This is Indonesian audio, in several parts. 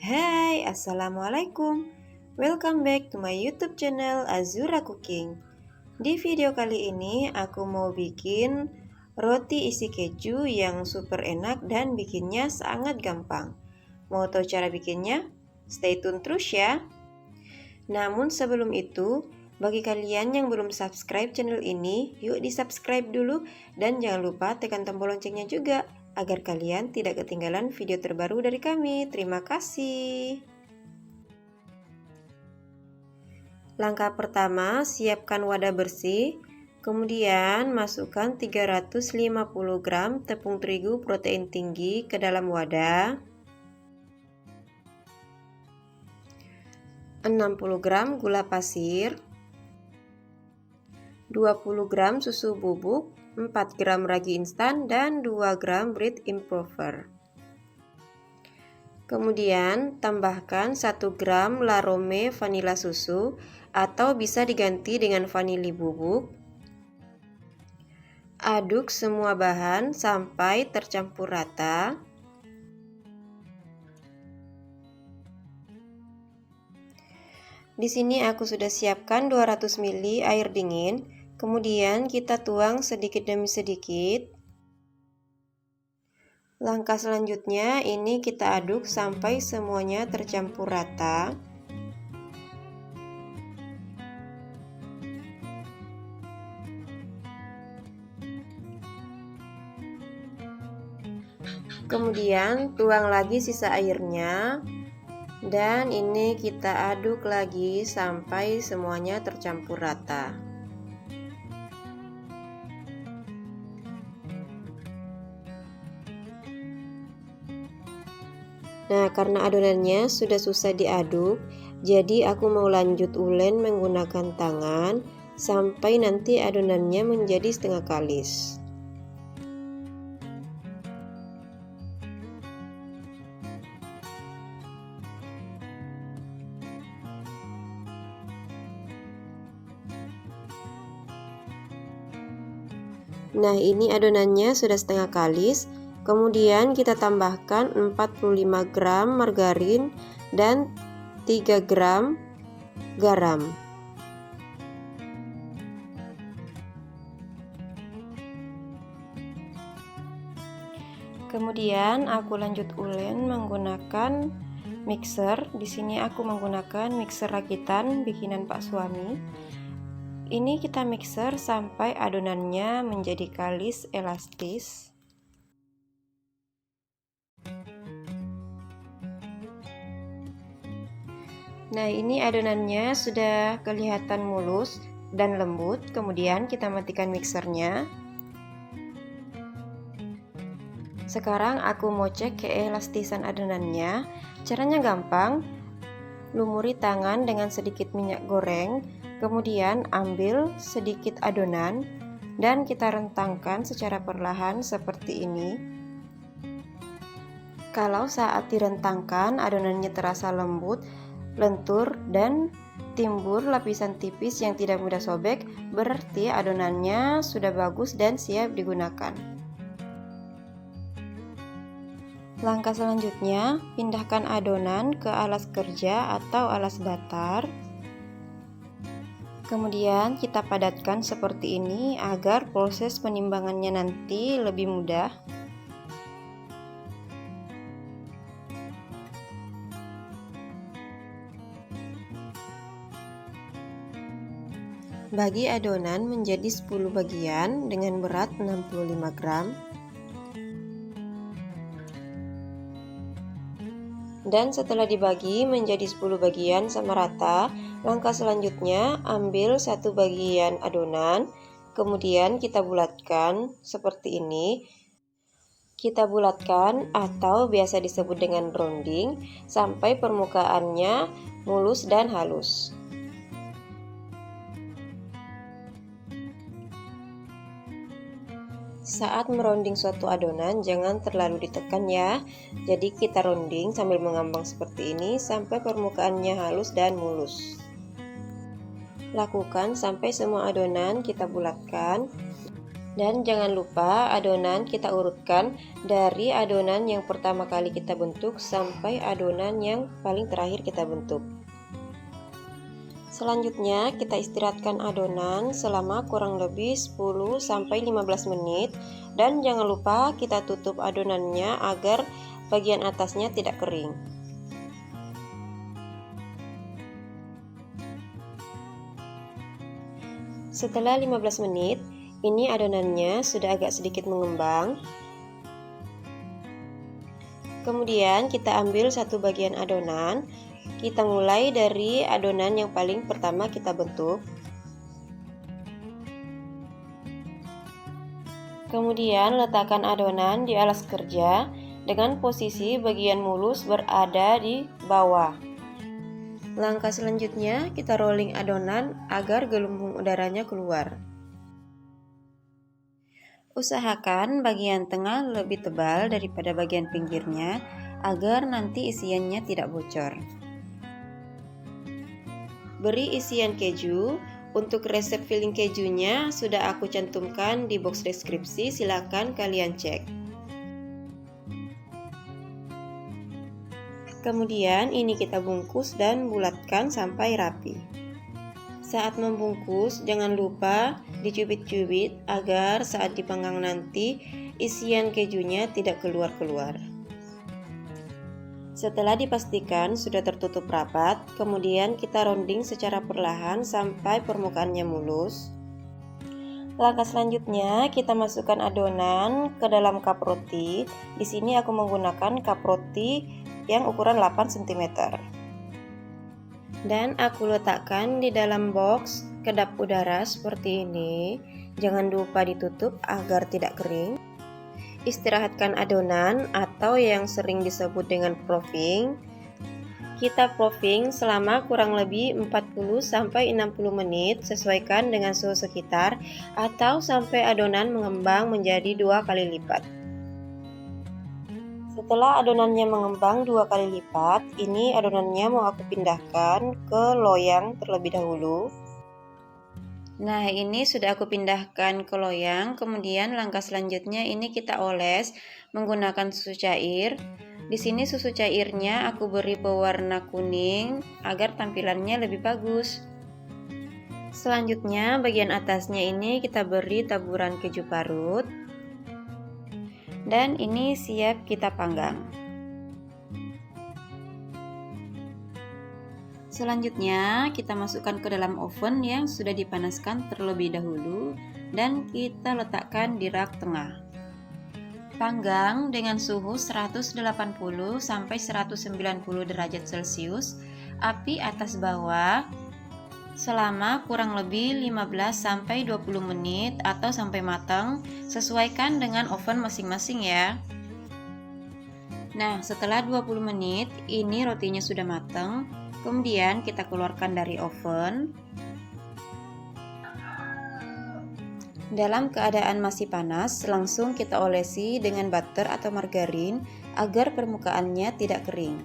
Hai, Assalamualaikum. Welcome back to my YouTube channel Azura Cooking. Di video kali ini aku mau bikin roti isi keju yang super enak dan bikinnya sangat gampang. Mau tahu cara bikinnya? Stay tune terus ya. Namun sebelum itu, bagi kalian yang belum subscribe channel ini, yuk di subscribe dulu dan jangan lupa tekan tombol loncengnya juga agar kalian tidak ketinggalan video terbaru dari kami. Terima kasih. Langkah pertama, siapkan wadah bersih. Kemudian masukkan 350 gram tepung terigu protein tinggi ke dalam wadah. 60 gram gula pasir, 20 gram susu bubuk, 4 gram ragi instan, dan 2 gram bread improver. Kemudian tambahkan 1 gram Larome vanila susu atau bisa diganti dengan vanili bubuk. Aduk semua bahan sampai tercampur rata. Di sini aku sudah siapkan 200 ml air dingin. Kemudian kita tuang sedikit demi sedikit. Langkah selanjutnya ini kita aduk sampai semuanya tercampur rata. Kemudian tuang lagi sisa airnya. Dan ini kita aduk lagi sampai semuanya tercampur rata. Nah, karena adonannya sudah susah diaduk, jadi aku mau lanjut ulen menggunakan tangan sampai nanti adonannya menjadi setengah kalis. Nah, ini adonannya sudah setengah kalis. Kemudian kita tambahkan 45 gram margarin dan 3 gram garam. Kemudian aku lanjut ulen menggunakan mixer. Di sini aku menggunakan mixer rakitan bikinan Pak Suami. Ini kita mixer sampai adonannya menjadi kalis elastis. Nah, ini adonannya sudah kelihatan mulus dan lembut. Kemudian kita matikan mixernya. Sekarang aku mau cek keelastisan adonannya. Caranya gampang. Lumuri tangan dengan sedikit minyak goreng. Kemudian ambil sedikit adonan dan kita rentangkan secara perlahan seperti ini. Kalau saat direntangkan adonannya terasa lembut, lentur, dan timbul lapisan tipis yang tidak mudah sobek, berarti adonannya sudah bagus dan siap digunakan. Langkah selanjutnya, pindahkan adonan ke alas kerja atau alas datar. Kemudian kita padatkan seperti ini agar proses penimbangannya nanti lebih mudah. Bagi adonan menjadi 10 bagian dengan berat 65 gram. Dan setelah dibagi menjadi 10 bagian sama rata, langkah selanjutnya ambil satu bagian adonan, kemudian kita bulatkan seperti ini. Kita bulatkan atau biasa disebut dengan rounding sampai permukaannya mulus dan halus. Saat meronding suatu adonan jangan terlalu ditekan ya. Jadi kita ronding sambil mengambang seperti ini sampai permukaannya halus dan mulus. Lakukan sampai semua adonan kita bulatkan. Dan jangan lupa adonan kita urutkan dari adonan yang pertama kali kita bentuk sampai adonan yang paling terakhir kita bentuk. Selanjutnya kita istirahatkan adonan selama kurang lebih 10-15 menit dan jangan lupa kita tutup adonannya agar bagian atasnya tidak kering. Setelah 15 menit, ini adonannya sudah agak sedikit mengembang. Kemudian kita ambil satu bagian adonan. Kita mulai dari adonan yang paling pertama kita bentuk. Kemudian letakkan adonan di alas kerja dengan posisi bagian mulus berada di bawah. Langkah selanjutnya kita rolling adonan agar gelembung udaranya keluar. Usahakan bagian tengah lebih tebal daripada bagian pinggirnya agar nanti isiannya tidak bocor. Beri isian keju. Untuk resep filling kejunya sudah aku cantumkan di box deskripsi, silakan kalian cek. Kemudian ini kita bungkus dan bulatkan sampai rapi. Saat membungkus jangan lupa dicubit-cubit agar saat dipanggang nanti isian kejunya tidak keluar-keluar. Setelah dipastikan sudah tertutup rapat, kemudian kita rounding secara perlahan sampai permukaannya mulus. Langkah selanjutnya kita masukkan adonan ke dalam cup roti. Di sini aku menggunakan cup roti yang ukuran 8 cm. Dan aku letakkan di dalam box kedap udara seperti ini. Jangan lupa ditutup agar tidak kering. Istirahatkan adonan atau yang sering disebut dengan proofing. Kita proofing selama kurang lebih 40-60 menit, sesuaikan dengan suhu sekitar atau sampai adonan mengembang menjadi 2 kali lipat. Setelah adonannya mengembang 2 kali lipat, ini adonannya mau aku pindahkan ke loyang terlebih dahulu. Nah, ini sudah aku pindahkan ke loyang. Kemudian langkah selanjutnya ini kita oles menggunakan susu cair. Di sini susu cairnya aku beri pewarna kuning agar tampilannya lebih bagus. Selanjutnya bagian atasnya ini kita beri taburan keju parut. Dan ini siap kita panggang. Selanjutnya kita masukkan ke dalam oven yang sudah dipanaskan terlebih dahulu dan kita letakkan di rak tengah. Panggang dengan suhu 180 sampai 190 derajat Celcius, api atas bawah selama kurang lebih 15 sampai 20 menit atau sampai matang, sesuaikan dengan oven masing-masing ya. Nah, setelah 20 menit ini rotinya sudah matang. Kemudian kita keluarkan dari oven. Dalam keadaan masih panas, langsung kita olesi dengan butter atau margarin agar permukaannya tidak kering.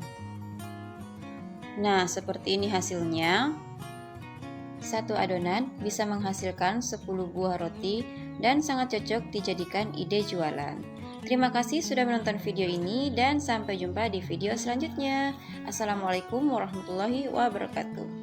Nah, seperti ini hasilnya. Satu adonan bisa menghasilkan 10 buah roti dan sangat cocok dijadikan ide jualan. Terima kasih sudah menonton video ini dan sampai jumpa di video selanjutnya. Assalamualaikum warahmatullahi wabarakatuh.